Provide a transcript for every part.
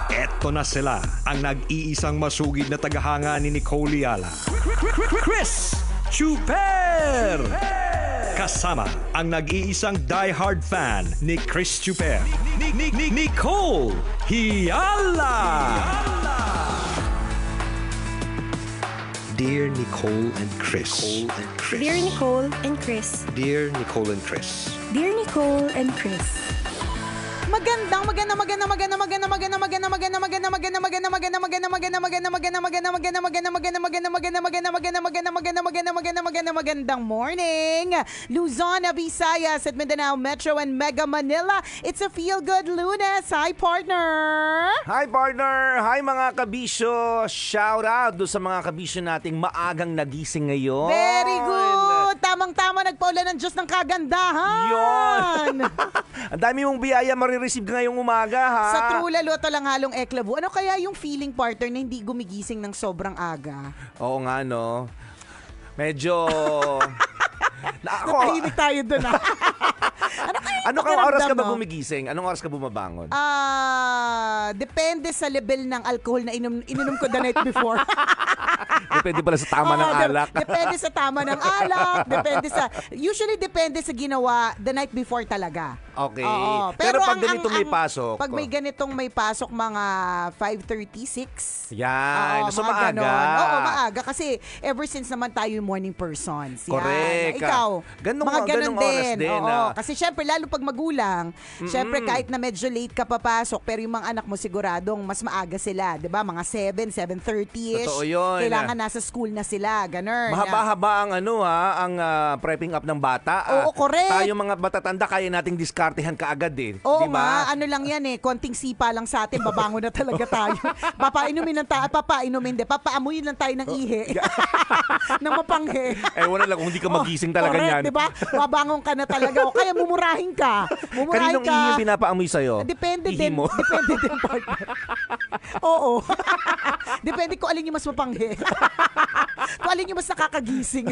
Eto na sila, ang nag-iisang masugid na tagahanga ni Nicole Yala. Chris Chuper! Kasama ang nag-iisang die-hard fan ni Chris Chuper, Nicole Yala! Dear Nicole and Chris. Dear Nicole and Chris. Dear Nicole and Chris. Dear Nicole and Chris. Magandang morning, Luzon, Visayas at Mindanao Metro and Mega Manila. It's a Feel Good Lunes. Hi, partner! Hi, partner! Hi, mga kabisyo! Shout out do sa mga kabisyo nating maagang nagising ngayon. Very good! Tamang-tama, nagpaula ng Diyos ng kagandahan! Yon! Ang dami mong biyaya marireceive ngayong umaga, ha? Sa True Laloto lang halong eklabu. Ano kaya yung feeling, partner, na hindi gumigising ng sobrang aga? Oo nga, no? Medyo... Natahimik tayo dun, ha? Ano kang oras ka ba gumigising? Anong oras ka bumabangon? Depende sa level ng alcohol na ininom ko the night before. Depende pala sa tama ng alak. Depende sa tama ng alak. Usually depende sa ginawa the night before talaga. Okay. Oo. Pero pag ganito may pasok. Pag may ganitong may pasok mga 5:36. Yan. So maaga. maaga. Oo, maaga. Kasi ever since naman tayo yung morning persons. Yan. Correct. Ikaw, mga ganun oras din. Oo. Kasi syempre, lalo pag magulang, syempre kahit na medyo late ka papasok, pero yung mga anak mo siguradong mas maaga sila. Diba? Mga 7:30-ish. Totoo yun. Kailangan nasa school na sila. Ganun. Mahaba-haba ang prepping up ng bata. Oo, correct. Tayo mga batatanda, kaya nating diskartehan kaagad eh. Oo diba? nga, ano lang yan eh, konting sipa lang sa atin, babango na talaga tayo. Papaamuyin lang tayo ng ihi. ng mapanghe. Wala lang kung hindi ka magising talaga correct, yan. Diba? Babangon ka na talaga. O kaya mumurahin ka. Kaninong ihi yung pinapaamoy sa'yo? Depende ihi din. mo? Depende din, partner. Oo. Depende kung alin yung mas mapanghe. Kung alin yung mas nakakagising.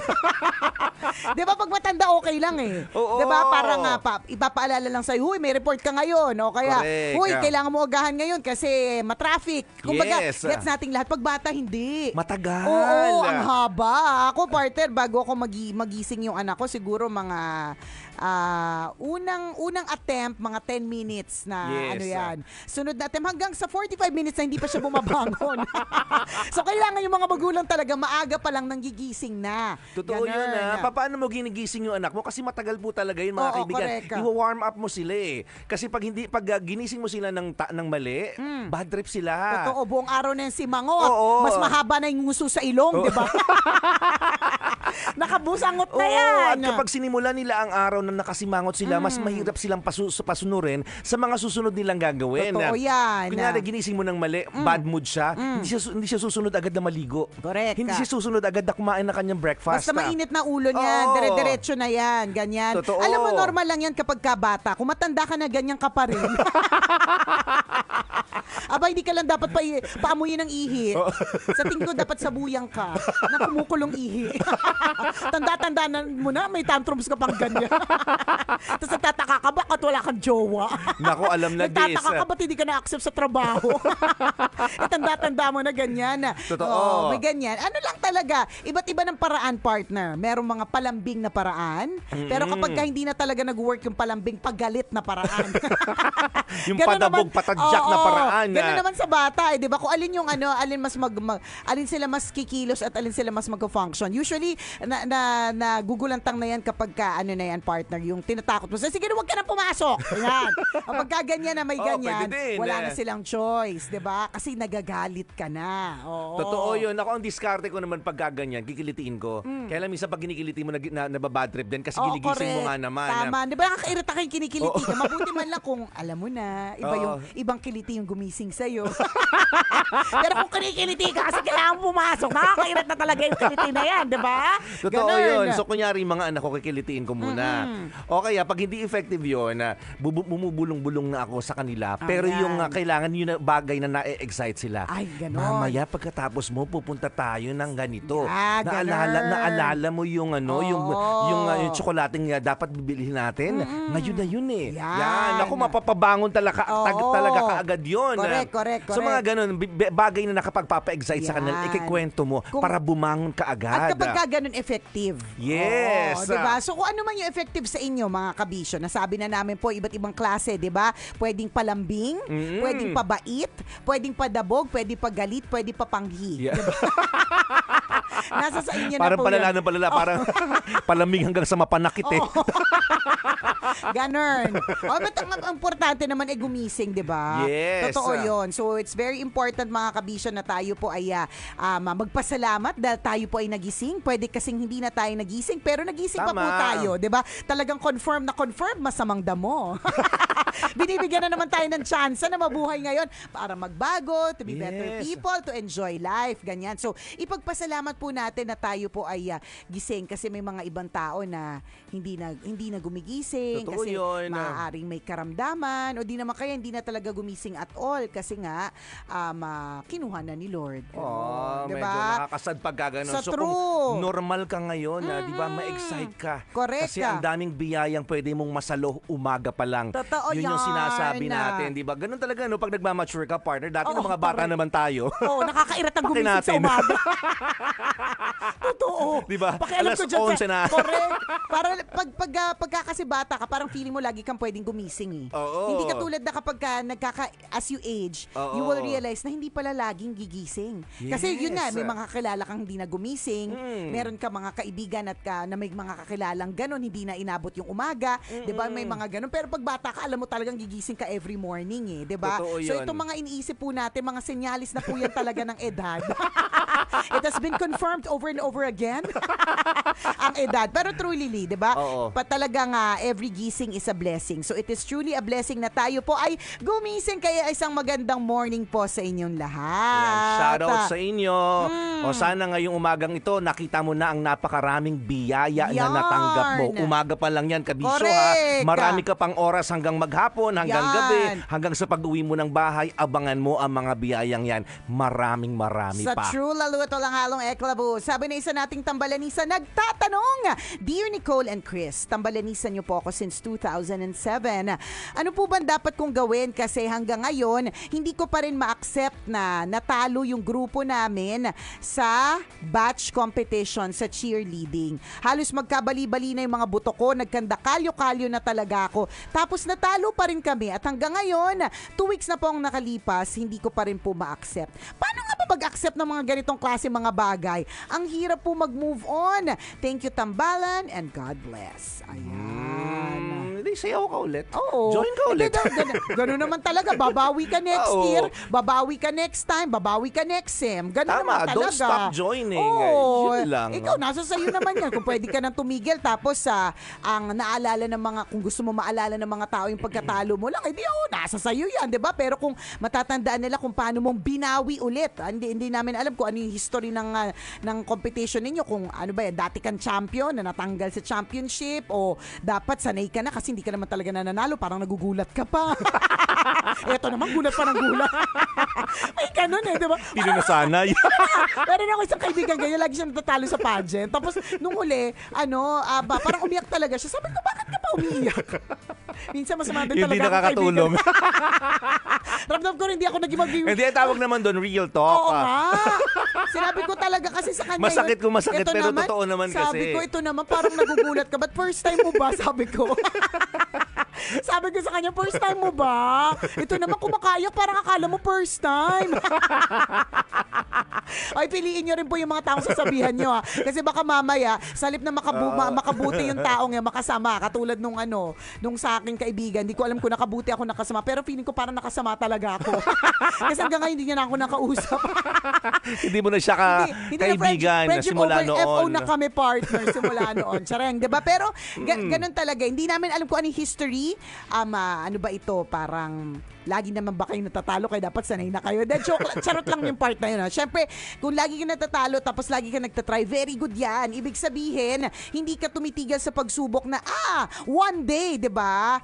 Diba pag matanda okay lang eh. Oo. Diba parang ipapaalala lang sa'yo, huy, may report ka ngayon. O kaya, correct. huy, kailangan mo agahan ngayon kasi matraffic. Kumbaga, yes. gets nating lahat. Pag bata, hindi. Matagal. Oo, ang haba. Ako, partner, bago ako magising yung anak ko, siguro mga unang attempt, mga 10 minutes na yes. ano yan. Sunod na attempt hanggang sa 45 minutes na hindi pa siya bumabangon. So, kailangan yung mga magulang talaga maaga pa lang nang gigising na. Totoo yun ha. Paano mo ginigising yung anak mo? Kasi matagal po talaga yun mga kaibigan. I-warm up mo sila eh. Kasi pag ginising mo sila ng mali, bad trip sila. Totoo, buong araw na yung simangot. Oo. Mas mahaba na yung nguso sa ilong, di ba? Nakabusangot na yan. At kapag sinimula nila ang araw na nakasimangot sila, mas mahirap silang pasunurin sa mga susunod nilang gagawin. Totoo yan. Kunyari, ginising mo ng mali, bad mood siya, hindi siya susunod agad na maligo. Correct. Hindi siya susunod agad na kumain na kanyang breakfast. Basta mainit na ulo niyan, dire-diretso na yan, ganyan. Totoo. Alam mo, normal lang yan kapag kabata. Kung matanda ka na, ganyan ka pa rin. Aba, hindi ka lang dapat paamuyin ng ihi. Sa tingin ko, dapat sabuyang ka na kumukulong ihi. Tanda-tanda mo na, may tantrums ka pang ganyan. Tapos nagtataka ka, bakit wala kang jowa? Naku, alam na this. Nagtataka ka, ba't hindi ka na-accept sa trabaho? Tanda-tanda mo na ganyan. Totoo. May ganyan. Ano lang talaga, iba't iba ng paraan, partner. Merong mga palambing na paraan, pero kapag hindi na talaga nag-work yung palambing, pagalit na paraan. Yung padabog, patadyak na paraan. Ganun naman sa bata, eh, 'di ba? Kung alin yung alin mas alin sila mas kikilos at alin sila mas mag-function. Usually nagugulantang na yan kapag na yan, partner, yung tinatakot mo. Sige, huwag ka na pumasok. Yan. Kapag ganyan na may ganyan, wala na silang choice, 'di ba? Kasi nagagalit ka na. Oo. Totoo 'yun. Ako ang diskarte ko naman pag ganyan, kikilitiin ko. Kaya lang minsan pag kinikiliti mo nababad trip din kasi ginigising mo nga naman. Tama. 'Di ba nakakairita kang kinikiliti ka? Mabuti man lang kung alam mo na, ibang kiliti yung gumising sa'yo. Pero kung kinikiliti ka kasi kailangan pumasok, nakakairat na talaga yung kiliti na yan, di ba? Totoo yun. So, kunyari, mga anak ko, kikilitiin ko muna. O kaya, pag hindi effective yun, bumubulong-bulong na ako sa kanila. Pero yung kailangan yun na bagay na na-excite sila. Ay, ganon. Mamaya, pagkatapos mo, pupunta tayo ng ganito. Ganon. Naalala mo yung yung tsokolating dapat bibilihin natin. Ngayon na yun eh. Yan. Ako, mapapabangon talaga kaagad yun. Correct. Correct. So mga ganun, bagay na nakapagpapa-excite sa kanila, Yan. ikikwento mo para bumangon ka agad. At kapag ka ganun effective. Yes. Oo, diba? So kung ano man yung effective sa inyo, mga kabisyo, nasabi na namin po, iba't ibang klase, diba? Pwedeng palambing, pwedeng pabait, pwedeng padabog, pwedeng pagalit, pwedeng papanghi. Yeah. Diba? Nasa sa inyo Parang na po palala yun. ng palala, parang palamig hanggang sa mapanakit eh. Ganun. But ang importante naman ay gumising, di ba? Yes. Totoo yun. So, it's very important, mga kabisyo, na tayo po ay magpasalamat dahil tayo po ay nagising. Pwede kasing hindi na tayo nagising, pero nagising pa po Tama. tayo, di ba? Talagang confirm, masamang damo. Binibigyan na naman tayo ng chance na mabuhay ngayon para magbago, to be better Yes. people, to enjoy life, ganyan. So, ipagpasalamat po natin na tayo po ay gising kasi may mga ibang tao na hindi na gumigising. Totoo Kasi yun. maaaring may karamdaman o di naman kaya hindi na talaga gumising at all kasi nga kinuha na ni Lord. Oh, medyo diba? nakakasad pag gaganon. Sa So true. kung normal ka ngayon, di ba, ma-excite ka. Correct Kasi ka. ang daming biyayang pwede mong masalo umaga pa lang. Totoo Yun yung yan. sinasabi natin, di ba? Ganun talaga, no? Pag nagmamature ka, partner, dati Oo, ng mga bata correct. naman tayo. Oo, nakakairat ang Paki gumising sa natin. umaga. Totoo. Di ba? Pakialam Alas ko dyan. 11 na. Correct. Para pagka kasi bata ka, parang feeling mo lagi kang pwedeng gumising eh. Oo. Hindi katulad na kapag as you age, Oo. you will realize na hindi pala laging gigising. Kasi yun nga, Yes. may mga kakilala kang hindi na gumising, meron ka mga kaibigan at na may mga kakilalang ganon, hindi na inabot yung umaga, 'di ba? May mga ganon. Pero pag bata ka, alam mo talagang gigising ka every morning eh, 'di ba? Totoo So yun. itong mga iniisip po natin, mga senyalis na po yan talaga ng edad. It has been confirmed over and over again. Ang edad. Pero truly, Lee, di ba? Oo. Talagang every gising is a blessing. So it is truly a blessing na tayo po ay gumising. Kaya isang magandang morning po sa inyong lahat. Yan, shoutout sa inyo. O sana ngayong umagang ito, nakita mo na ang napakaraming biyaya Yarn. na natanggap mo. Umaga pa lang yan, kabisyo Correct. ha. Marami ka pang oras hanggang maghapon, hanggang Yan. gabi, hanggang sa pag-uwi mo ng bahay, abangan mo ang mga biyayang yan. Marami Sa pa. True Laluto lang halong eklabu. Sabi na isa nating tambalanisa, nagtatanong, Dear Nicole and Chris, tambalanisan niyo po ako since 2007. Ano po ba dapat kong gawin? Kasi hanggang ngayon, hindi ko pa rin ma-accept na natalo yung grupo namin sa batch competition sa cheerleading. Halos magkabali-bali na yung mga buto ko, nagkanda kalyo-kalyo na talaga ako. Tapos natalo pa rin kami at hanggang ngayon, 2 weeks na po ang nakalipas, hindi ko pa rin po ma-accept. Paano nga ba mag-accept ng mga ganitong klase mga bagay? Ang hirap po mag-move on. Thank you, Tambalan, and God bless. Ayan. Hindi, sayaw ka ulit. Oo. Join ka ulit. Ganun naman talaga. Babawi ka next Oo. year, babawi ka next time, babawi ka next sem. Ganun Tama, naman talaga. don't stop joining. Oo. Yun lang. Ikaw, nasa sayo naman yan. Kung pwede ka nang tumigil, tapos ang naalala ng mga, kung gusto mo maalala ng mga tao yung pagkatalo mo lang, hindi nasa sayo yan, di ba? Pero kung matatandaan nila kung paano mong binawi ulit, hindi namin alam kung ano yung history ng competition ninyo, kung ano ba yan, dati kang champion na natanggal sa championship o dapat sanay ka na kasi hindi ka naman talaga nananalo, parang nagugulat ka pa. Eto naman, gulat pa ng gulat. May ganun eh, di ba? Hindi na nasanay. Meron ako isang kaibigan ganyan, lagi siya natatalo sa pageant. Tapos nung uli, parang umiyak talaga siya. Sabi ko, bakit ka pa umiiyak? Minsan masama din talaga Hindi ang nakakatulong. kaibigan. Ramdam ko rin, hindi ako naging Hindi, tawag naman doon, real talk. Oo nga. Sinabi ko talaga kasi sa kanya. Masakit kung masakit, ito pero totoo naman kasi. Sabi ko, ito naman, parang nagugulat ka. But first time mo ba? Sabi ko. Sabi ko sa kanya, first time mo ba? Ito naman kumakayak, parang akala mo first time. Ay, piliin nyo rin po yung mga taong sasabihan nyo ha. Kasi baka mamaya, sa halip na makabuti yung taong yan, makasama. Katulad nung sa aking kaibigan. Hindi ko alam kung nakabuti ako nakasama. Pero feeling ko parang nakasama talaga ako. Kasi hanggang ngayon, hindi niya na ako nakausap. Hindi mo na siya kaibigan na simula over noon. FO na kami partner simula noon. Chareng, 'di ba? Pero ganun talaga. Hindi namin alam kung ano yung history. Ano ba ito? Parang lagi naman ba kayo natatalo kaya dapat sanay na kayo. Charot lang yung part na yun. Siyempre, kung lagi ka natatalo tapos lagi ka nagtatry, very good yan. Ibig sabihin, hindi ka tumitigil sa pagsubok na, one day, di ba?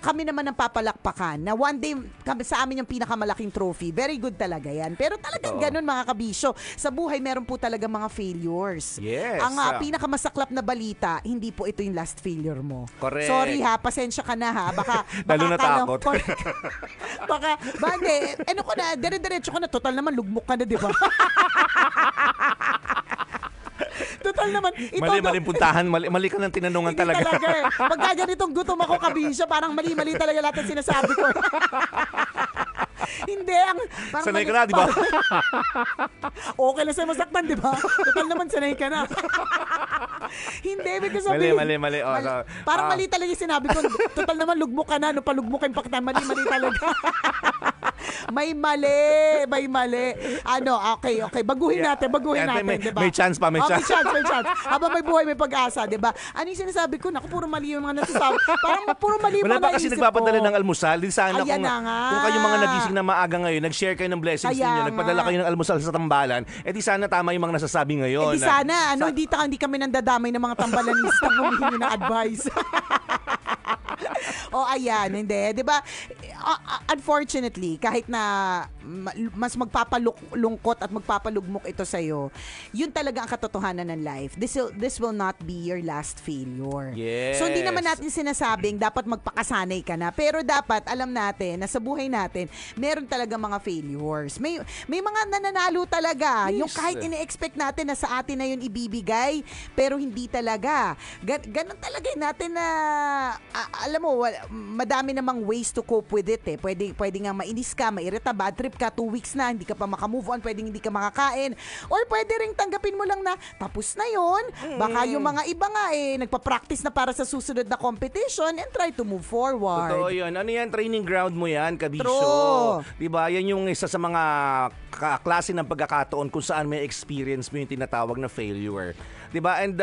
Kami naman ang papalakpakan na one day, sa amin yung pinakamalaking trophy. Very good talaga yan. Pero talagang ganun mga kabisyo. Sa buhay, meron po talaga mga failures. Yes. Ang pinakamasaklap na balita, hindi po ito yung last failure mo. Correct. Sorry ha, pasensya ka na ha. Baka Lalo na akala- takot. Baka, bande, ano ko na, dire-diretso ko na, total naman, lugmok ka na, di ba? Total naman, ito, Mali puntahan, mali ka ng tinanungan hindi talaga. eh. Pagka ganitong gutom ako, kabisyo, parang mali-mali talaga lahat ng sinasabi ko. Hindi, parang Sanay ka na, di ba? Okay lang sa'yo masaktan, di ba? Total naman, sanay ka na. Hindi, because sabihin. Mali. Oh, so, parang mali talaga yung sinabi ko. Total naman, lugmok ka na. No, palugmokin pa kita. Mali talaga. May mali. Ano, okay. Baguhin natin, di ba? May chance pa. May chance. Habang may buhay, may pag-asa, di ba? Ano yung sinasabi ko? Naku, puro mali yung mga nasasabi. Parang puro mali yung mga wala ba kasi naisip nagpapadala ko. ng almusal? Di sana Ayan na nga. kung kayo mga nagising na maaga ngayon, nag-share kayo ng blessings Kaya ninyo, nga. nagpadala kayo ng almusal sa tambalan, di sana tama yung mga nasasabi ngayon. Di sana, hindi kami nandadamay ng mga tambalanistang humihingi ng advice. O ayan, hindi. Di ba? Unfortunately, kahit na mas magpapalungkot at magpapalugmok ito sa'yo, yun talaga ang katotohanan ng life. This will not be your last failure. Yes. So hindi naman natin sinasabing dapat magpakasanay ka na. Pero dapat alam natin na sa buhay natin, meron talaga mga failures. May mga nananalo talaga. Yes. Yung kahit ini-expect natin na sa atin na yun ibibigay, pero hindi talaga. Ganon talaga natin na, alam mo, madami namang ways to cope with it eh. Pwede nga mainis ka, mairita, bad trip ka, 2 weeks na, hindi ka pa makamove on, pwedeng hindi ka makakain. Or pwede ring tanggapin mo lang na tapos na yun. Baka yung mga iba nga nagpa-practice na para sa susunod na competition and try to move forward. Totoo yun. Ano yan? Training ground mo yan, kabisyo. True. Diba? Yan yung isa sa mga klase ng pagkakataon kung saan may experience mo yung tinatawag na failure. Diba? And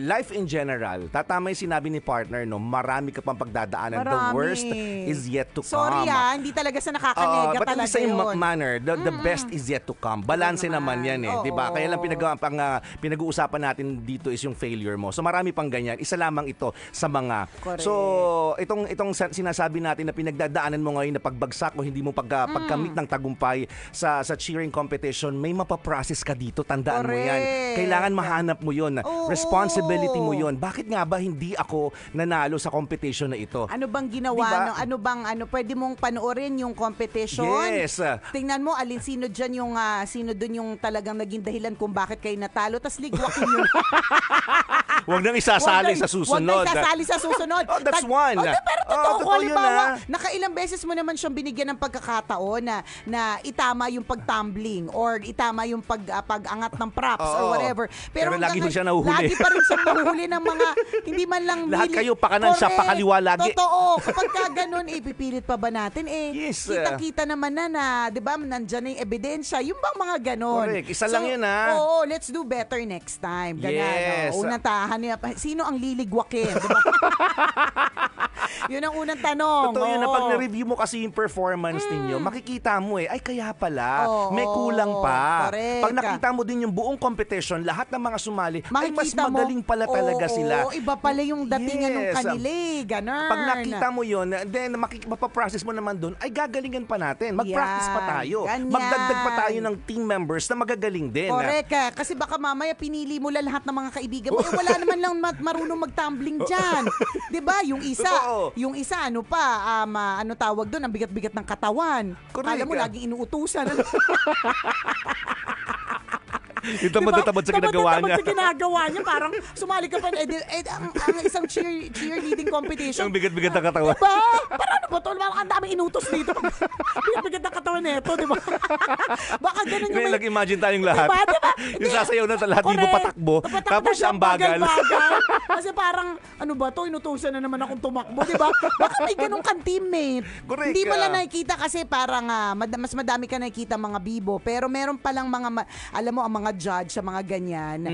life in general, tatama yung sinabi ni partner, no? Marami ka pang pagdadaanan. The worst is yet to come. Sorry hindi talaga sa nakakanega but talaga in the same yun. manner, the best is yet to come. Balanse naman yan eh. Diba? Kaya lang pinag-uusapan natin dito is yung failure mo. So marami pang ganyan. Isa lamang ito sa mga. Correct. So itong sinasabi natin na pinagdadaanan mo ngayon na pagbagsak o hindi mo pagkamit ng tagumpay sa cheering competition, may mapaprocess ka dito. Tandaan mo yan. Correct. Kailangan mahanap mo yun. Oo. Responsibility mo yun. Bakit nga ba hindi ako nanalo sa competition na ito? Ano bang ginawa? Diba? Pwede mong panoorin yung competition? Yes. Tingnan mo, sino dyan yung, sino dun yung talagang naging dahilan kung bakit kayo natalo, tas ligwakin yun. Huwag nang isasali sa susunod. Huwag nang isasali sa susunod. Oh, that's one. Pero totoo, totoo yun, halimbawa, nakailang beses mo naman siyang binigyan ng pagkakataon na itama yung pag-tumbling or itama yung pag-angat ng props or whatever. Pero lagi siya nahuhuli. Lagi pa rin siya nahuhuli ng mga, hindi man lang lahat kayo pakanan siya, pakaliwa lagi. Totoo. Kapag ka ganun, pipilit pa ba natin? Yes. Kita-kita naman na, di ba, nandyan na yung ebidensya. Yung bang mga ganon. Correct. Isa lang yun, Oo, let's do better next time. Ganun. Yes. Unang tahan niya, sino ang liligwakin? Diba? Yun ang unang tanong. Totoo yun na pag na-review mo kasi yung performance ninyo, makikita mo ay kaya pala, may kulang pa. Correct. Pag nakita mo din yung buong competition, lahat ng mga sumali, ay mas Makikita mo, magaling pala talaga sila. Iba pala yung datingan ng Yes. kanila. Ganun. Pag nakita mo yun, then mapaprocess mo naman dun, ay gagalingan pa natin. Mag-practice pa tayo. Ganyan. Magdagdag pa tayo ng team members na magagaling din. Correct. Kasi baka mamaya pinili mo lahat ng mga kaibigan mo. Wala naman lang marunong mag-tumbling dyan. 'Di ba? Yung isa ano pa, ano tawag doon, ang bigat-bigat ng katawan. Correct. Kala mo laging inuutusan. Yung tamad-tamad sa ginagawa niya. Sa ginagawa niya. Parang sumali ka pa. Ang isang cheerleading competition. Yung bigat-bigat ng katawan. Diba? Parang ano ba ito? Ang daming inutos dito. Bigat-bigat ng katawan nito, di ba? Baka ganun yung Ngayon, nag-imagine tayong lahat. Diba? Yung sasayaw na sa lahat, di mo patakbo. Tapos siya ang bagal. Kasi parang, ano ba to? Inutusan na naman akong tumakbo, di ba? Baka may ganun kang teammate. Correct. Hindi mo lang nakikita kasi parang mas madami ka nakikita mga bibo. Pero meron palang mga, alam mo, ang mga judge sa mga ganyan,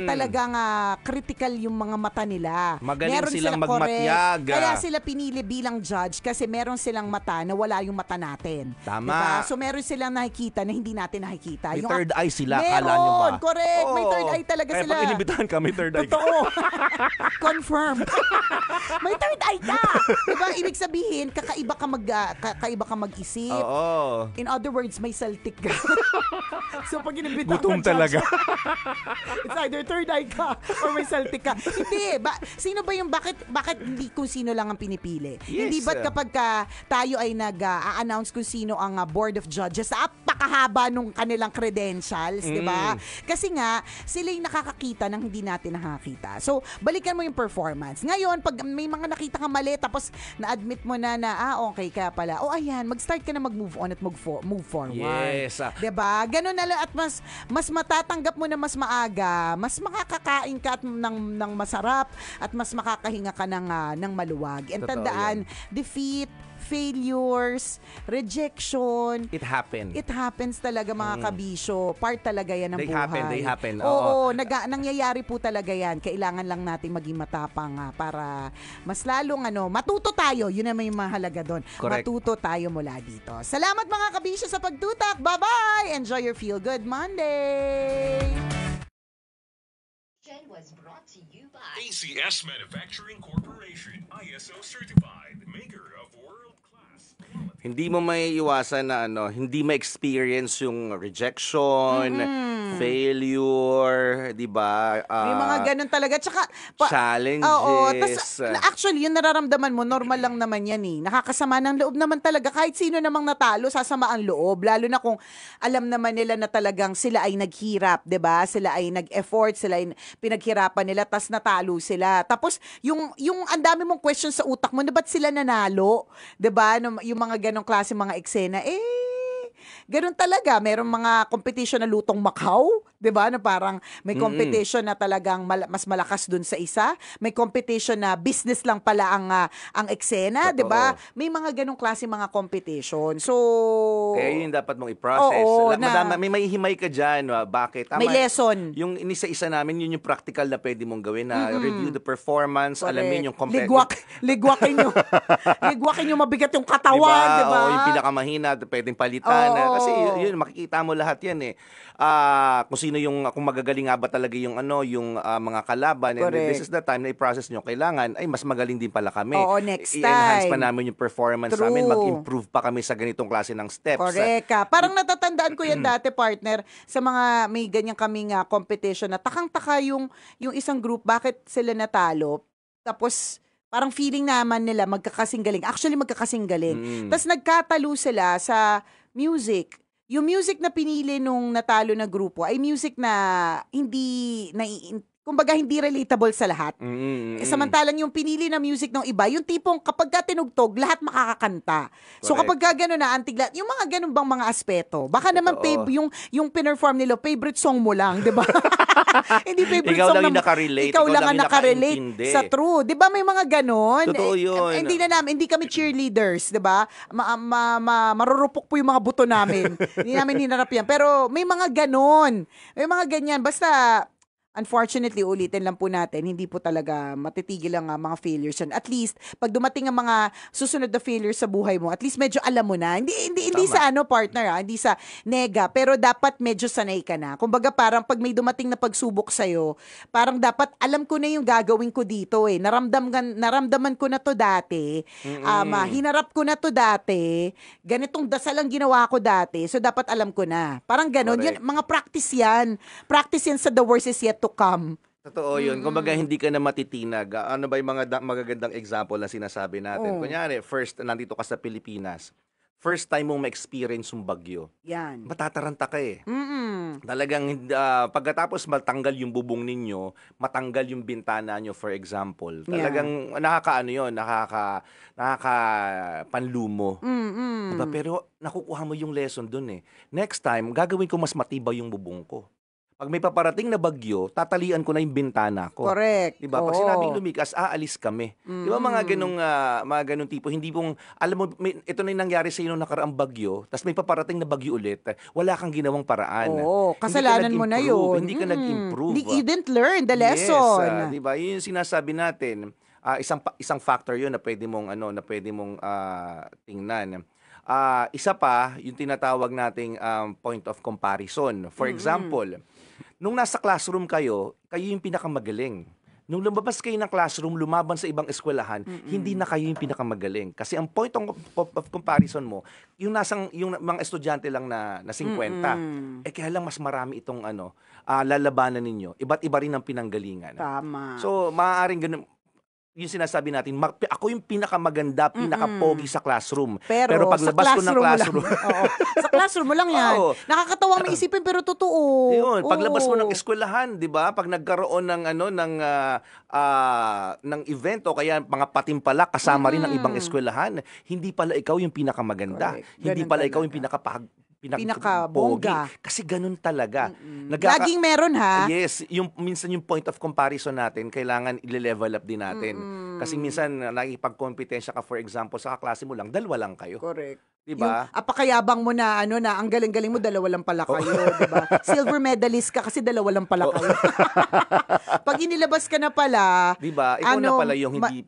talagang critical yung mga mata nila. Magaling silang magmatyag. Kaya sila pinili bilang judge kasi meron silang mata na wala yung mata natin. Tama. Diba? So meron silang nakikita na hindi natin nakikita. May yung third eye sila, meron, kala nyo ba? Correct. May third eye talaga sila. Pag inibitahan ka, may third eye ka. Totoo. Confirm. May third eye ka. Diba? Ibig sabihin, kakaiba ka mag-isip. Oo. In other words, may saltik ka. So pag inibita Gutom ka, talaga. it's either third eye ka or may saltik ka. Hindi. Sino ba yung, bakit hindi kung sino lang ang pinipili? Yes. Hindi ba't kapag tayo ay nag-a-announce kung sino ang board of judges, napakahaba nung kanilang credentials, di ba? Kasi nga, sila yung nakakakita ng hindi natin nakakita. So, balikan mo yung performance. Ngayon, pag may mga nakita ka mali, tapos na-admit mo na okay ka pala. O ayan, mag-start ka na mag-move on at move forward. Yes. Diba? Ganun na lang at mas matatanggap mo na mas maaga, mas makakakain ka at ng masarap at mas makakahinga ka ng maluwag. And Totoo tandaan, defeat, failures, rejection. It happened. It happens talaga mga kabisyo. Part talaga yan ng buhay. They happen. Oo, nangyayari po talaga yan. Kailangan lang natin maging matapang para mas lalong matuto tayo. Yun naman yung mahalaga doon. Correct. Matuto tayo mula dito. Salamat mga kabisyo sa pagtutak. Bye-bye! Enjoy your Feel Good Monday! Was brought to you by ACS Manufacturing Corporation, ISO certified, maker of world-class quality. Hindi mo may iwasan na hindi ma-experience yung rejection, failure, 'di ba? May mga ganun talaga. Tsaka, challenges. Oo. Actually, yung nararamdaman mo, normal lang naman yan eh. Nakakasama ng loob naman talaga. Kahit sino namang natalo, sasama ang loob. Lalo na kung alam naman nila na talagang sila ay naghirap, 'di ba? Sila ay nag-effort, sila ay pinaghirapan nila, tas natalo sila. Tapos, yung ang dami mong questions sa utak mo, na ba't sila nanalo? 'Di ba? Yung mga ganong klase mga eksena, ganun talaga. Merong mga competition na lutong Macau, 'di ba? Na parang may competition na talagang mas malakas dun sa isa. May competition na business lang pala ang eksena, 'di ba? May mga ganong klase mga competition. So, yun dapat mong i-process. Oo, May mahihimay ka diyan, bakit? May lesson. Yung inisa-isa namin, yun yung practical na pwede mong gawin na review the performance, alamin yung ligwakin yung mabigat yung katawan, 'di ba? O yung pinakamahina, pwedeng palitan. Kasi yun, makikita mo lahat yan eh. Kung sino kung magagaling nga ba talaga yung mga kalaban. And this is the time na i-process nyo. Kailangan, mas magaling din pala kami. Oo, next time. I-enhance pa namin yung performance True. namin. Mag-improve pa kami sa ganitong klase ng steps. Correct ka. Parang natatandaan ko yan dati, partner, sa mga may ganyan kaming competition na takang-taka yung isang group, bakit sila natalo? Tapos, parang feeling naman nila magkakasing galing. Actually, magkakasing galing. Tapos nagkatalo sila sa music. Yung music na pinili nung natalo na grupo ay music na kumbaga hindi relatable sa lahat. Samantalang yung pinili na music ng iba, yung tipong kapag ka tinugtog, lahat makakakanta. So kapag ka gano'n na antig lahat, yung mga ganun bang mga aspeto, baka naman yung pinerform nila, favorite song mo lang, di ba? Hindi favorite ikaw song lang yung nakarelate. Ikaw lang ang nakarelate sa true. Di ba may mga ganon? Totoo yun. Hindi kami cheerleaders, di ba? Marurupok po yung mga buto namin. Hindi namin hinarap yan. Pero may mga ganon. May mga ganyan. Basta, unfortunately, ulitin lang po natin, hindi po talaga matitigil ang mga failures yan. At least, pag dumating ang mga susunod na failures sa buhay mo, at least medyo alam mo na. Hindi sa partner, hindi sa nega, pero dapat medyo sanay ka na. Kumbaga parang pag may dumating na pagsubok sa'yo, parang dapat alam ko na yung gagawin ko dito eh. Naramdaman ko na to dati. Hinarap ko na to dati. Ganitong dasal ang ginawa ko dati. So, dapat alam ko na. Parang ganon. Yan, mga practice yan. Practice yan sa the worst is yet to come. Totoo yun. Kumbaga, hindi ka na matitinag. Ano ba yung mga magagandang example na sinasabi natin? Kunyari, first, nandito ka sa Pilipinas. First time mong ma-experience yung bagyo. Yan. Matataranta ka eh. Talagang, pagkatapos matanggal yung bubong ninyo, matanggal yung bintana nyo, for example. Talagang, nakaka-panlumo. Diba? Pero, nakukuha mo yung lesson dun eh. Next time, gagawin ko mas matibay yung bubong ko. Pag may paparating na bagyo, tatalian ko na yung bintana ko. Correct. Diba? Pag sinabing lumikas, aalis kami. Diba mga ganung tipo, hindi pong, alam mo, ito na yung nangyari sa inyo nakaraang bagyo, tapos may paparating na bagyo ulit, wala kang ginawang paraan. Oo, kasalanan mo na yun. Hindi ka nag-improve. You didn't learn the lesson. Yes, diba? Yun yung sinasabi natin. Isang factor yun na pwede mong, tingnan. Isa pa, yung tinatawag nating point of comparison. For example, nung nasa classroom kayo yung pinakamagaling. nung lumabas kayo ng classroom, lumaban sa ibang eskwelahan, hindi na kayo yung pinakamagaling. Kasi ang point of comparison mo, yung mga estudyante lang na 50, kaya lang mas marami itong lalabanan ninyo. Iba't iba rin ang pinanggalingan. Tama. So, maaaring ganun, yung sinasabi natin, ako yung pinakamaganda, pinakapogi sa classroom. Pero paglabas ko ng classroom, Oo. Sa classroom mo lang yan. Oo. Nakakatawa may isipin pero totoo. yun, paglabas mo ng Oo. eskwelahan, 'di ba? Pag nagkaroon ng ng event o kaya mga patimpalak kasama rin ng ibang eskwelahan, hindi pala ikaw yung pinakamaganda. Correct. Hindi Ganun pala ikaw yung talaga. pinakabongga. Pinakabongga. Kasi ganun talaga. Laging meron ha. Yes, minsan yung point of comparison natin, kailangan i-level up din natin. Kasi minsan nakikipagkompetensya ka, for example, sa kaklase mo lang, dalawa lang kayo. Correct. 'Di ba? Yung apakayabang mo na na ang galing-galing mo, dalawa lang pala kayo, 'di ba? Silver medalist ka kasi dalawa lang pala kayo. Pag inilabas ka na pala, 'Di ba? Ikaw na pala yung hindi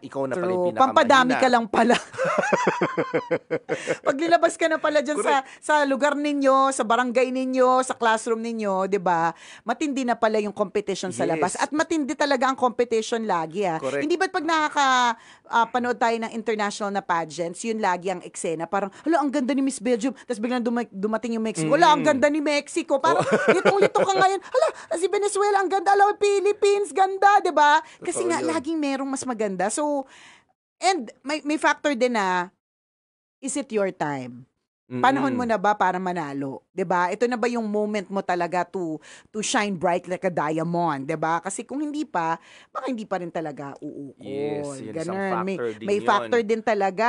ikaw na pala yung true, pinakamahina. pampadami ka lang pala. Pag nilabas ka na pala diyan sa lugar ninyo, sa barangay ninyo, sa classroom ninyo, 'di ba? Matindi na pala yung competition sa labas. Yes. At matindi talaga ang competition lagi. Correct. Hindi ba't pag panood tayo ng international na pageants, yun lagi ang eksena. Parang, hala, ang ganda ni Miss Belgium. Tapos biglang dumating yung Mexico. Hala, ang ganda ni Mexico. Parang, litong-lito ka ngayon. Hala, si Venezuela, ang ganda. Hala, Philippines, ganda, 'di ba? Kasi Totoo nga, yun. laging merong mas maganda. So, and may factor din na, is it your time? Panahon mo na ba para manalo? 'Di ba? Ito na ba yung moment mo talaga to shine bright like a diamond, 'di ba? Kasi kung hindi pa, baka hindi pa rin talaga uukol. Yes, yun isang Ganun. factor din May yun. factor din talaga.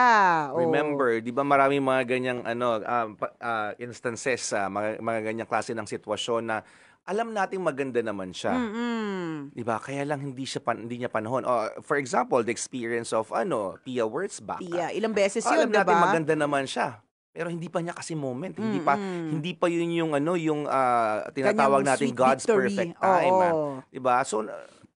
Oo. Remember, 'di ba maraming mga ganyang instances, mga ganyang klase ng sitwasyon na alam nating maganda naman siya. 'Di ba? Kaya lang hindi niya panahon. For example, the experience of Pia Wurtzbach. Pia, ilang beses yun, Alam 'di natin ba? maganda naman siya. Pero hindi pa niya kasi moment. Hindi pa yun yung tinatawag Kanyang nating sweet God's victory. perfect time. Oo. 'Di ba? So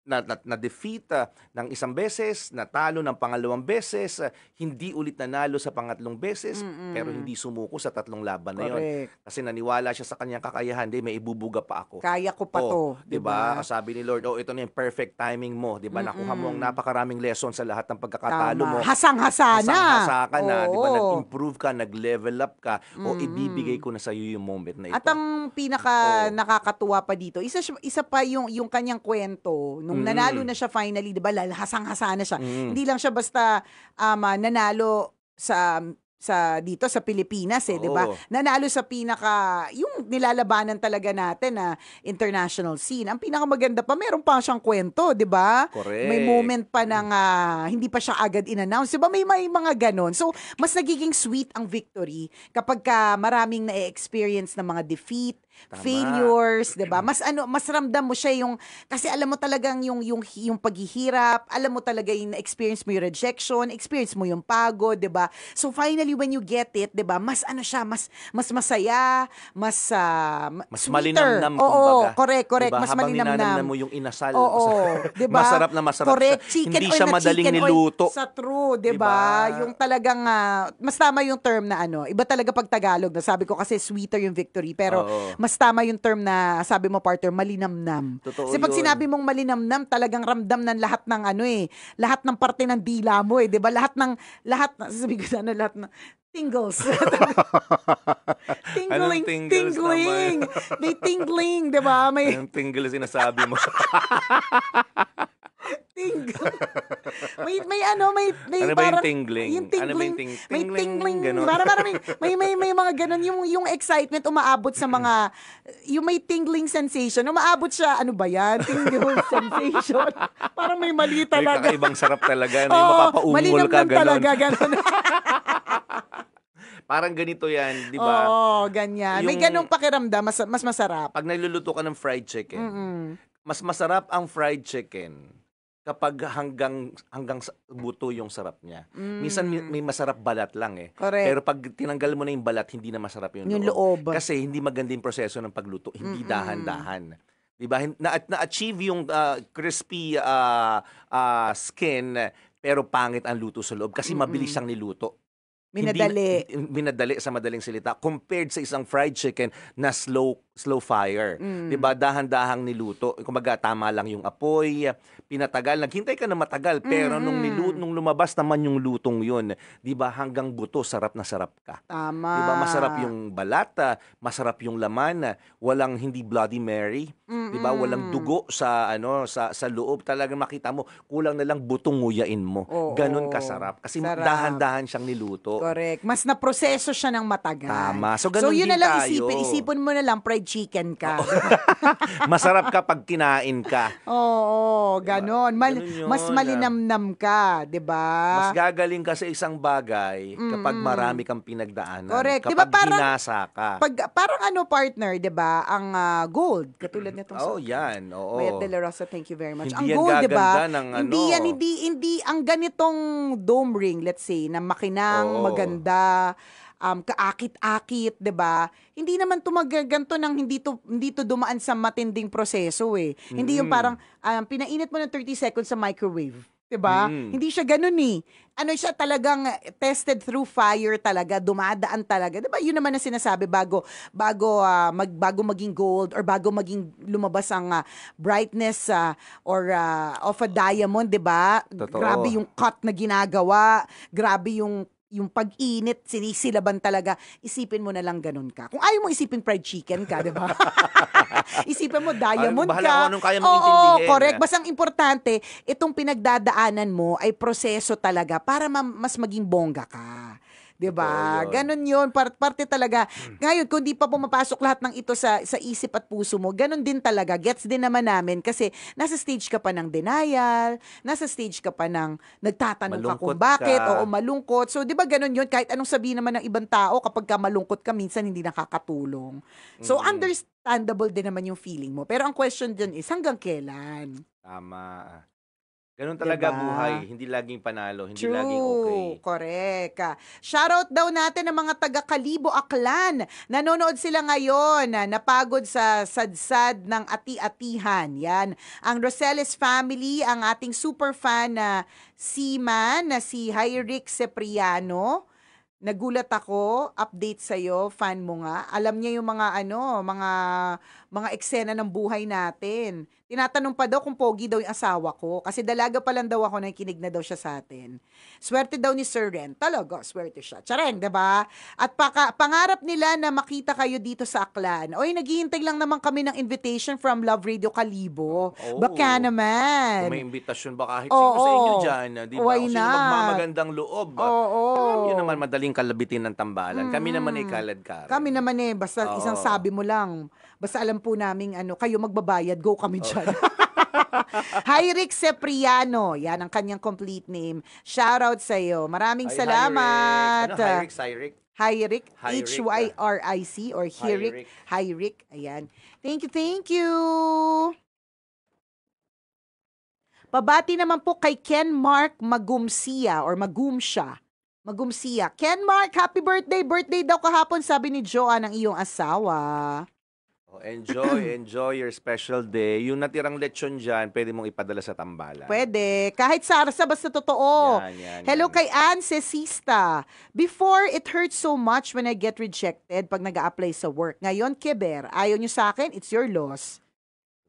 na-defeat ng isang beses, natalo ng pangalawang beses, hindi ulit nanalo sa pangatlong beses, pero hindi sumuko sa tatlong laban na yon. Correct. Kasi naniwala siya sa kanyang kakayahan, may ibubuga pa ako. Kaya ko pa to, 'di ba? Sabi ni Lord, ito na yung perfect timing mo, 'di ba? Nakuha mo ang napakaraming lesson sa lahat ng pagkakatalo mo. Hasang-hasa na. Hasang-hasa ka na, 'di ba? Oo. Nag-improve ka, nag-level up ka, ibibigay ko na sa iyo yung moment na ito. At ang pinaka nakakatuwa pa dito, isa pa yung kanyang kwento nung nanalo na siya finally, 'di ba? Hasang-hasa na siya. Hindi lang siya basta nanalo dito sa Pilipinas 'di ba? Oo. Nanalo sa yung nilalabanan talaga natin na international scene. Ang pinakamaganda pa, meron pa siyang kwento, 'di ba? Correct. May moment pa ng hindi pa siya agad in-announce. 'Di ba? May mga ganon. So, mas nagiging sweet ang victory kapag maraming na-experience ng mga defeat, failures, 'di ba? Mas ramdam mo siya kasi alam mo talagang yung paghihirap, alam mo talaga yung experience mo yung rejection, experience mo yung pagod, 'di ba? So finally when you get it, 'di ba? Mas siya, mas masaya, mas sweeter. malinamnam, Oo, kumbaga. correct, Diba? mas Habang malinamnam. ninanamnam mo yung inasal. Oo, 'di ba? Masarap na masarap Correct, siya. chicken Hindi oil siya na madaling chicken oil. niluto. Sa true, 'di Diba? ba? Yung talagang mas tama yung term na iba talaga pag Tagalog na sabi ko kasi sweeter yung victory, pero Oo. mas tama yung term na sabi mo partner, malinamnam. Totoo Kasi pag yun. sinabi mong malinamnam, talagang ramdam ng lahat ng lahat ng parte ng dila mo 'di ba? Lahat sabi ko lahat ng tingles. Anong tingles tingling. naman? May tingling, 'di ba? May Anong tingle sinasabi mo? tingle. may may Ano ba yung parang tingling? Yung Ano ba yung tingling, ting- may tingling, tingling. ganon? Parang may mga ganon yung excitement umaabot sa mga yung may tingling sensation. Umaabot siya, ano ba yan? Tingling sensation. Parang may mali May talaga. kakaibang sarap talaga. May Oo, mapapaungol malinamnam ka, ganon. talaga, ganon. Parang ganito yan, di ba? Oo, ganyan. May Yung- ganong pakiramdam, mas masarap. Pag nagluluto ka ng fried chicken, mas masarap ang fried chicken kapag hanggang buto yung sarap niya. Minsan may masarap balat lang eh. Correct. Pero pag tinanggal mo na yung balat, hindi na masarap yung Yung loob. Kasi hindi maganda yung proseso ng pagluto. Hindi dahan-dahan. Diba? Na-achieve yung crispy skin, pero pangit ang luto sa loob kasi mabilis siyang niluto. Minadali. Minadali sa madaling salita compared sa isang fried chicken na slow slow fire. 'Di ba? Dahan-dahang niluto. Kumbaga tama lang yung apoy, pinatagal, naghintay ka na matagal, pero nung lumabas naman yung lutong 'yun, 'di ba, hanggang buto sarap na sarap ka. Tama. 'Di ba? Masarap yung balata, masarap yung laman, walang hindi Bloody Mary, 'di ba? Walang dugo sa sa loob. Talagang makita mo, kulang na lang butong nguyain mo. Oo. Ganon kasarap kasi Sarap. dahan-dahan siyang niluto. Correct. Mas naproseso siya ng matagal. Tama. So, ganun yun din na lang tayo. isipin mo na lang fried chicken ka. Masarap kapag kinain ka. Oo, ganon. Ganun yun. Mas malinamnam ka, 'di ba? Mas gagaling ka sa isang bagay kapag marami kang pinagdaanan. Correct. Kapag Di ba parang- hinasa ka. Parang partner, 'di ba? Ang gold, katulad nitong Oh, yan. Oo. Mayat De La Rosa, thank you very much. Hindi yan Ang gold, 'di ba? gaganda ng Hindi ang ganitong dome ring, let's say, na makinang, Oo. maganda, kaakit-akit, 'di ba? Hindi naman ganito nang hindi to dumaan sa matinding proseso eh. Hindi yung parang pinainit mo ng 30 seconds sa microwave. 'Di ba? Hindi siya ganoon eh. Ano siya talagang tested through fire talaga, dumadaan talaga. 'Di ba? Yun naman ang sinasabi bago maging gold or bago maging lumabas ang brightness of a diamond, 'di ba? Totoo. Grabe yung cut na ginagawa, grabe yung pag-init, sinisilaban talaga. Isipin mo na lang ganun ka. Kung ayaw mo isipin fried chicken ka, di ba? Isipin mo diamond bahala ka. kung anong kaya mong Oo, intindihin. correct. Basta ang importante, itong pinagdadaanan mo ay proseso talaga para mas maging bongga ka. 'Di ba? Totoo yun. Ganon 'yun, parte talaga. Ngayon, kung di pa pumapasok lahat ng ito sa isip at puso mo, ganon din talaga. Gets din naman namin kasi nasa stage ka pa ng denial, nasa stage ka pa ng nagtatanong ka kung Malungkot bakit, ka. o malungkot. So, 'di ba ganon 'yun? Kahit anong sabihin naman ng ibang tao, kapag ka malungkot ka, minsan hindi nakakatulong. So, understandable din naman yung feeling mo. Pero ang question dyan is, hanggang kailan? Tama. Ganun talaga Diba? buhay. Hindi laging panalo. Hindi True, laging okay. correct. Shoutout daw natin ng mga taga Kalibo Aklan. Nanonood sila ngayon, napagod sa sadsad ng ati-atihan. Yan. Ang Rosales family, ang ating super fan na seaman na si Hyrick Cipriano. Nagulat ako, update sa'yo, fan mo nga. Alam niya yung mga eksena ng buhay natin. Tinatanong pa daw kung pogi daw yung asawa ko. Kasi dalaga pa lang daw ako, nakikinig na daw siya sa atin. Swerte daw ni Sir Ren. Talaga, swerte siya. Tsareng, diba? At pangarap nila na makita kayo dito sa Aklan. Oy, naghihintay lang naman kami ng invitation from Love Radio Kalibo. Oh. Baka Kung naman. may imbitasyon ba kahit sino sa inyo dyan, di ba? Why Kung sino not? magmamagandang loob. Oo. Alam nyo naman, madaling kalabitin ng tambalan. Kami naman ay kalad-karan. Kami naman basta Oo. isang sabi mo lang. Basta alam po namin, kayo magbabayad, go kami dyan. Hyrick Cipriano, yan ang kanyang complete name. Shoutout sa'yo. Maraming Ay, salamat. Hyrick. Hyrick? Hyrick, Hyrick, Hyric or Hyrick. Hyrick, ayan. Thank you. Pabati naman po kay Ken Mark Magumsia or Magumsia. Ken Mark, happy birthday. Birthday daw kahapon, sabi ni Joanne, ang iyong asawa. Oh, enjoy your special day. Yung natirang lechon dyan, pwede mong ipadala sa tambalan. Pwede. Kahit sarsa, basta totoo. Yan. Hello kay Ann Cecista. Before, it hurts so much when I get rejected pag nag-a-apply sa work. Ngayon, kiber. Ayaw nyo sa akin, it's your loss.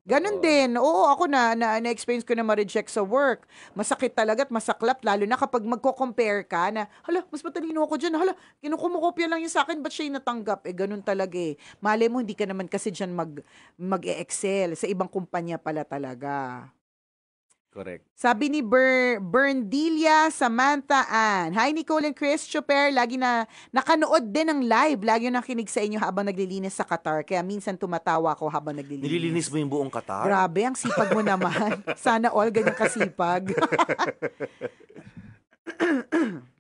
Ganon din. Oo, ako na-experience ko na ma-reject sa work. Masakit talaga at masaklap, lalo na kapag magko-compare ka na, hala, mas matalino ako dyan. Hala, kinukumukopya lang yun sa akin, ba't siya yung natanggap? Ganon talaga eh. Malay mo, hindi ka naman kasi dyan mag-e-excel. Sa ibang kumpanya pala talaga. Correct. Sabi ni Berndilia Samantha Ann. Hi Nicole and Chris, Chuper, lagi na nakanood din ng live. Lagi yung nakinig sa inyo habang naglilinis sa Qatar. Kaya minsan tumatawa ako habang naglilinis. Nililinis mo yung buong Qatar? Grabe, ang sipag mo naman. Sana all ganyan kasipag.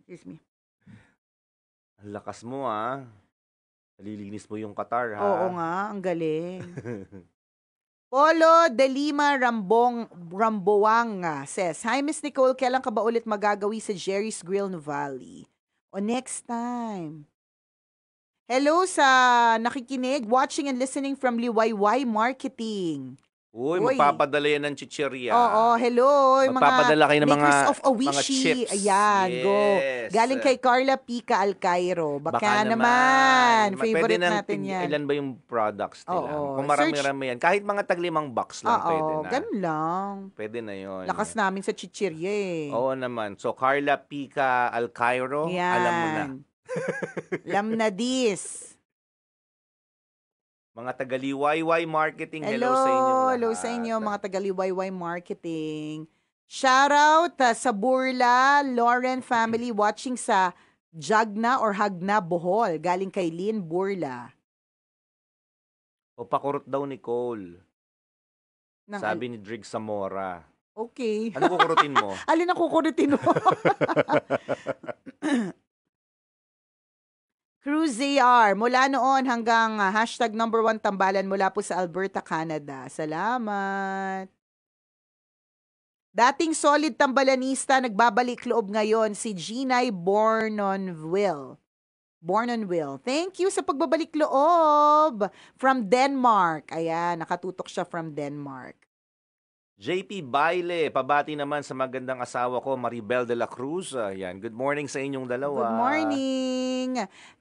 Excuse me. Ang lakas mo Nililinis mo yung Qatar Oo nga, ang galing. Polo de Lima Ramboanga says, Hi Miss Nicole, kailan ka ba ulit magagawi sa Jerry's Grill Valley? O next time. Hello sa nakikinig, watching and listening from Liwayway Marketing. Uy, Uy. magpapadala yan ng chichirya. Oo, hello. Yung Magpapadala kayo ng makers mga- of Awishi. mga chips. Ayan, go. Yes. Galing kay Carla Pica Alcairo. Baka naman. Favorite Pwede natin yan. Ilan ba yung products nila? Oo. Kung marami-rami yan. Kahit mga tag-5 box lang pwede Oo, na. ganun lang. Pwede na yun. Lakas namin sa chichirya eh. Oo naman. So, Carla Pica Alcairo, Yan. alam mo na. Alam na this. Mga taga-Liwayway Marketing, hello Hello, sa inyo lahat. hello sa inyo mga taga-Liwayway Marketing. Shoutout sa Burla, Lauren family watching sa Jagna or Hagna, Bohol. Galing kay Lynn Burla. O pakurot daw ni Cole. Ng- Sabi ni Drig Zamora. Okay. Ano kukurutin mo? Alin ang kukurutin mo? Cruz ZR, mula noon hanggang hashtag #1 tambalan mula po sa Alberta, Canada. Salamat. Dating solid tambalanista, nagbabalik loob ngayon si Ginay Bornonville. Thank you sa pagbabalik loob from Denmark. Ayan, nakatutok siya from Denmark. JP Baile, pabati naman sa magandang asawa ko, Maribel de la Cruz. Ayan, good morning sa inyong dalawa. Good morning.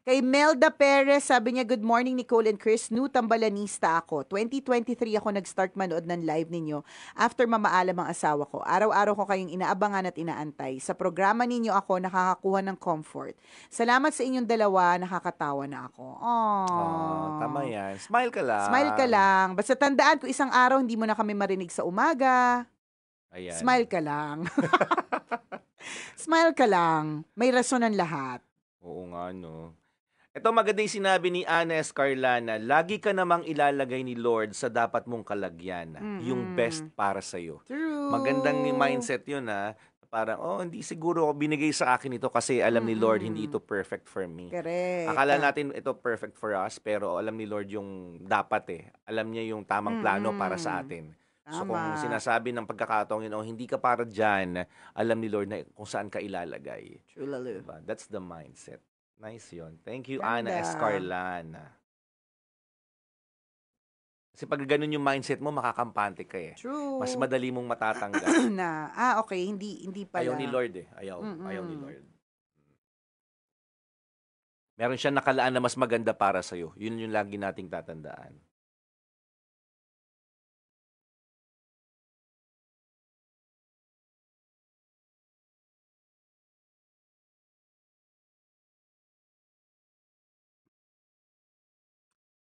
Kay Melda Perez, sabi niya, good morning Nicole and Chris. New tambalanista ako. 2023 ako nag-start manood ng live ninyo after mamaalam ang asawa ko. Araw-araw ko kayong inaabangan at inaantay. Sa programa ninyo ako nakakakuha ng comfort. Salamat sa inyong dalawa, nakakatawa na ako. Aww. Tama yan. Smile ka lang. Smile ka lang. Basta tandaan ko isang araw hindi mo na kami marinig sa umaga. Ayan. Smile ka lang. Smile ka lang. May rason ang lahat. Oo nga, no. Ito maganda yung sinabi ni Ana Escarlana, lagi ka namang ilalagay ni Lord sa dapat mong kalagyan. Yung best para sa'yo. True. Magandang mindset yun, ha. Parang, hindi siguro binigay sa akin ito kasi alam ni Lord hindi ito perfect for me. Correct. Akala natin ito perfect for us, pero alam ni Lord yung dapat eh. Alam niya yung tamang plano para sa atin. So kung Tama. sinasabi ng pagkakataong yun, hindi ka para dyan, alam ni Lord na kung saan ka ilalagay. True, lalo. Diba? That's the mindset. Nice yun. Thank you, Ganda. Ana Escarlana. Kasi pag ganun yung mindset mo, makakampante ka eh. True. Mas madali mong matatanggal. Okay, hindi pala. Ayaw ni Lord eh. Ayaw ni Lord. Meron siya nakalaan na mas maganda para sa'yo. Yun yung lagi nating tatandaan.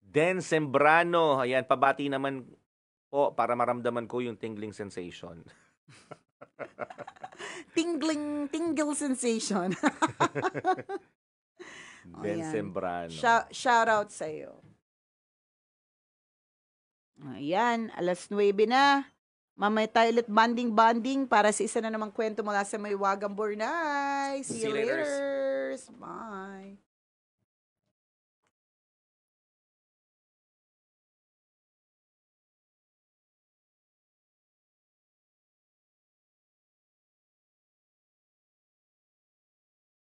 Den Sembrano, ayan, pabati naman po para maramdaman ko yung tingling sensation. Tingle sensation. Den Ayan. Sembrano. Shout out sa iyo. Ayan, 9:00 na. Mamaya tayo ulit banding para sa isa na namang kwento mula sa Maywagang Bornay. See you See you later. later. Bye.